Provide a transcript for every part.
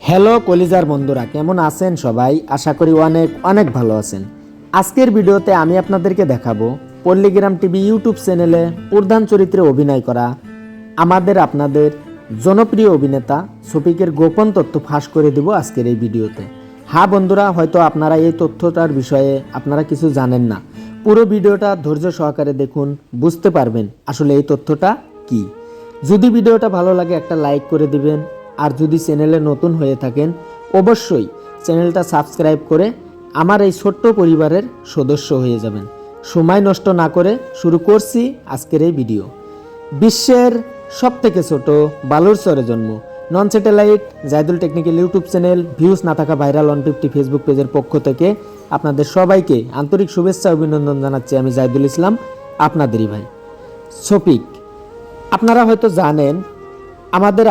Hello কলিজার বন্ধুরা, কেমন আছেন সবাই? আশা করি অনেক অনেক ভালো আছেন। আজকের ভিডিওতে আমি আপনাদেরকে দেখাবো পল্লীগ্রাম টিভি ইউটিউব চ্যানেলে প্রধান চরিত্রে অভিনয় করা আপনাদের জনপ্রিয় অভিনেতা শফিকের গোপন তথ্য ফাঁস করে দিব আজকের এই ভিডিওতে। হ্যাঁ বন্ধুরা, হয়তো আপনারা এই তথ্যটার বিষয়ে আপনারা কিছু জানেন না। পুরো ভিডিওটা ধৈর্য সহকারে দেখুন, বুঝতে পারবেন আসলে এই তথ্যটা কি। যদি ভিডিওটা ভালো লাগে একটা লাইক করে দিবেন, আর যদি চ্যানেলে নতুন হয়ে থাকেন অবশ্যই চ্যানেলটা সাবস্ক্রাইব করে আমার এই ছোট্ট পরিবারের সদস্য হয়ে যাবেন। সময় নষ্ট না করে শুরু করছি আজকের এই ভিডিও। বিশ্বের সবথেকে ছোট বালুরচরে জন্ম, non satellite Zaidul technical YouTube channel, views না থাকা ভাইরাল 150 ফেসবুক পেজের পক্ষ থেকে আপনাদের সবাইকে আন্তরিক শুভেচ্ছা অভিনন্দন জানাচ্ছি। আমি জাইদুল ইসলাম, আপনাদেরই ভাই। শফিক, আপনারা হয়তো জানেন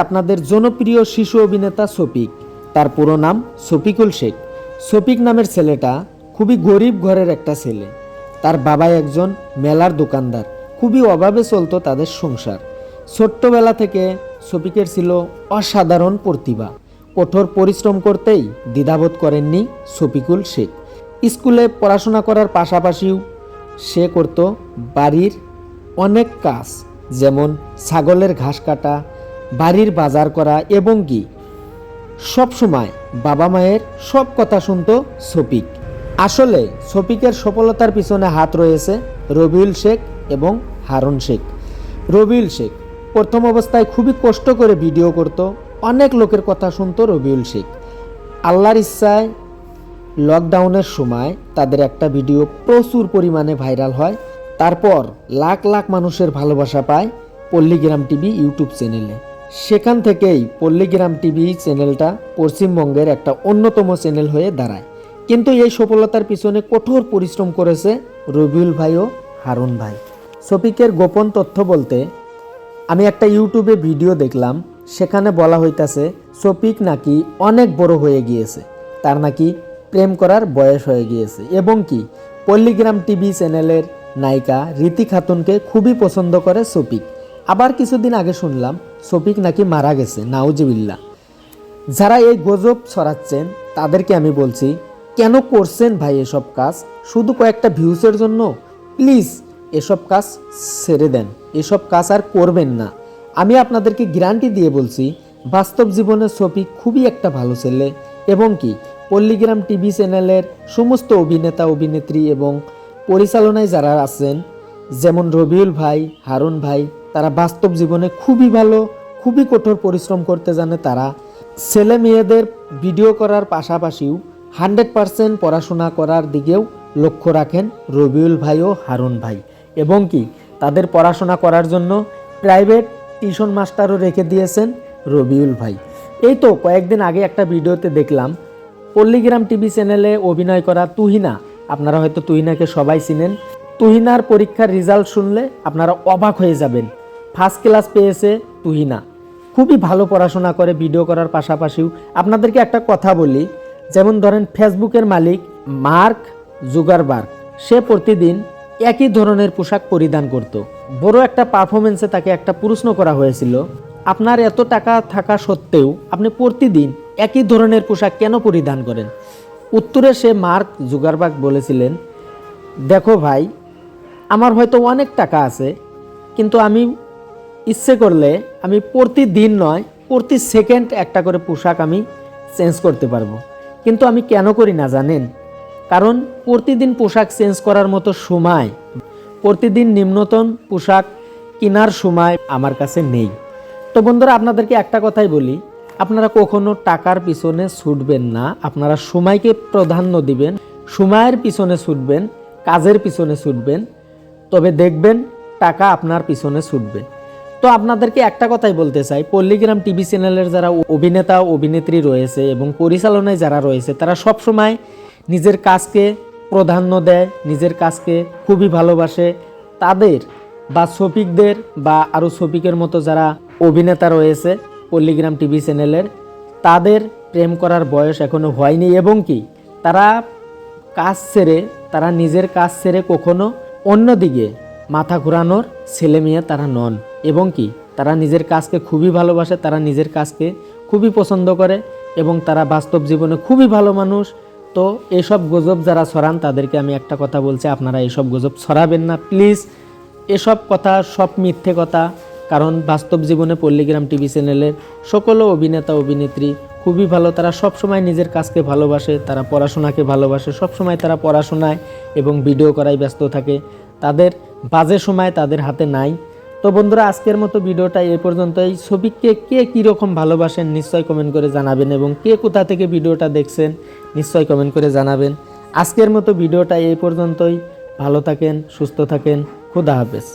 আপনাদের জনপ্রিয় শিশু অভিনেতা শফিক, তার পুরো নাম শফিকুল শেখ। শফিক নামের ছেলেটা খুবই গরিব ঘরের একটা ছেলে। তার বাবা একজন মেলার দোকানদার, খুবই অভাবে চলতো তাদের সংসার। ছোট্টবেলা থেকে শফিকের ছিল অসাধারণ প্রতিভা। কঠোর পরিশ্রম করতেই দ্বিধাবোধ করেননি শফিকুল শেখ। স্কুলে পড়াশোনা করার পাশাপাশিও সে করত বাড়ির অনেক কাজ, যেমন ছাগলের ঘাস কাটা, বাড়ির বাজার করা এবং কি সব সময় বাবা মায়ের সব কথা শুনতো শফিক। আসলে শফিকের সফলতার পিছনে হাত রয়েছে রবিউল শেখ এবং হারুন শেখ। রবিউল শেখ প্রথম অবস্থায় খুবই কষ্ট করে ভিডিও করত, অনেক লোকের কথা শুনতো রবিউল শেখ। আল্লাহর ইচ্ছায় লকডাউনের সময় তাদের একটা ভিডিও প্রচুর পরিমাণে ভাইরাল হয়। তারপর লাখ লাখ মানুষের ভালোবাসা পায় পল্লীগ্রাম টিভি ইউটিউব চ্যানেলে। সেখান থেকেই পল্লীগ্রাম টিভি চ্যানেলটা পশ্চিমবঙ্গের একটা অন্যতম চ্যানেল হয়ে দাঁড়ায়। কিন্তু এই সফলতার পিছনে কঠোর পরিশ্রম করেছে রবিউল ভাই ও হারুন ভাই। শফিকের গোপন তথ্য বলতে, আমি একটা ইউটিউবে ভিডিও দেখলাম, সেখানে বলা হইতাছে শফিক নাকি অনেক বড় হয়ে গিয়েছে, তার নাকি প্রেম করার বয়স হয়ে গিয়েছে এবং কি পল্লীগ্রাম টিভি চ্যানেলের নায়িকা রীতি খাতুনকে খুবই পছন্দ করে শফিক। আবার কিছুদিন আগে শুনলাম শফিক নাকি মারা গেছে, নাউজুবিল্লাহ। যারা এই গুজব ছড়াচ্ছেন তাদেরকে আমি বলছি, কেন করছেন ভাই এসব কাজ? শুধু কয়েকটা ভিউসের জন্য? প্লিজ এসব কাজ ছেড়ে দেন, এসব কাজ আর করবেন না। আমি আপনাদেরকে গ্যারান্টি দিয়ে বলছি, বাস্তব জীবনে শফিক খুবই একটা ভালো ছেলে এবং কি পল্লীগ্রাম টিভি চ্যানেলের সমস্ত অভিনেতা অভিনেত্রী এবং পরিচালনায় যারা আছেন, যেমন রবিউল ভাই, হারুন ভাই, তারা বাস্তব জীবনে খুবই ভালো, খুবই কঠোর পরিশ্রম করতে জানে। তারা ছেলে মেয়েদের ভিডিও করার পাশাপাশিও 100% পড়াশোনা করার দিকেও লক্ষ্য রাখেন রবিউল ভাই ও হারুন ভাই এবং কি তাদের পড়াশোনা করার জন্য প্রাইভেট টিউশন মাস্টারও রেখে দিয়েছেন রবিউল ভাই। এই তো কয়েকদিন আগে একটা ভিডিওতে দেখলাম পল্লীগ্রাম টিভি চ্যানেলে অভিনয় করা তুহিনা, আপনারা হয়তো তুহিনাকে সবাই চিনেন। তুহিনার পরীক্ষার রেজাল্ট শুনলে আপনারা অবাক হয়ে যাবেন। ফার্স্ট ক্লাস পেয়েছে তুহিনা, খুবই ভালো পড়াশোনা করে ভিডিও করার পাশাপাশিও। আপনাদেরকে একটা কথা বলি, যেমন ধরেন ফেসবুকের মালিক মার্ক জুকারবার্গ, সে প্রতিদিন একই ধরনের পোশাক পরিধান করত। বড় একটা পারফরমেন্সে তাকে একটা প্রশ্ন করা হয়েছিল, আপনার এত টাকা থাকা সত্ত্বেও আপনি প্রতিদিন একই ধরনের পোশাক কেন পরিধান করেন? উত্তরে সে মার্ক জুকারবার্গ বলেছিলেন, দেখো ভাই, আমার হয়তো অনেক টাকা আছে, কিন্তু আমি ইচ্ছে করলে আমি প্রতিদিন নয় প্রতি সেকেন্ড একটা করে পোশাক আমি চেঞ্জ করতে পারবো। কিন্তু আমি কেন করি না জানেন? কারণ প্রতিদিন পোশাক চেঞ্জ করার মতো সময়, প্রতিদিন নিম্নতম পোশাক কেনার সময় আমার কাছে নেই। তো বন্ধুরা, আপনাদেরকে একটা কথাই বলি, আপনারা কখনো টাকার পিছনে ছুটবেন না, আপনারা সময়কে প্রাধান্য দিবেন, সময়ের পিছনে ছুটবেন, কাজের পিছনে ছুটবেন, তবে দেখবেন টাকা আপনার পিছনে ছুটবে। তো আপনাদেরকে একটা কথাই বলতে চাই, পল্লীগ্রাম টিভি চ্যানেলের যারা অভিনেতা অভিনেত্রী রয়েছে এবং পরিচালনায় যারা রয়েছে, তারা সব সময় নিজের কাজকে প্রাধান্য দেয়, নিজের কাজকে খুবই ভালোবাসে। তাদের বা শফিকদের বা আরও শফিকের মতো যারা অভিনেতা রয়েছে পল্লীগ্রাম টিভি চ্যানেলের, তাদের প্রেম করার বয়স এখনো হয়নি এবং কি তারা নিজের কাজ ছেড়ে কখনো অন্যদিকে মাথা ঘোরানোর ছেলে মেয়ে তারা নন এবং কি তারা নিজের কাজকে খুবই ভালোবাসে, তারা নিজের কাজকে খুবই পছন্দ করে এবং তারা বাস্তব জীবনে খুবই ভালো মানুষ। তো এসব গুজব যারা ছড়ান তাদেরকে আমি একটা কথা বলছি, আপনারা এসব গুজব ছড়াবেন না প্লিজ। এসব কথা সব মিথ্যে কথা, কারণ বাস্তব জীবনে পল্লীগ্রাম টিভি চ্যানেলের সকল অভিনেতা অভিনেত্রী খুবই ভালো। তারা সব সময় নিজের কাজকে ভালোবাসে, তারা পড়াশোনাকে ভালোবাসে, সব সময় তারা পড়াশোনায় এবং ভিডিও করায় ব্যস্ত থাকে। তাদের বাজে সময় তাদের হাতে নাই। তো বন্ধুরা, আজকের মতো ভিডিওটা এ পর্যন্তই। ছবিকে কে কীরকম ভালোবাসেন নিশ্চয় কমেন্ট করে জানাবেন, এবং কে কোথা থেকে ভিডিওটা দেখছেন নিশ্চয় কমেন্ট করে জানাবেন। আজকের মতো ভিডিওটা এই পর্যন্তই। ভালো থাকেন, সুস্থ থাকেন, খুদা হাফেজ।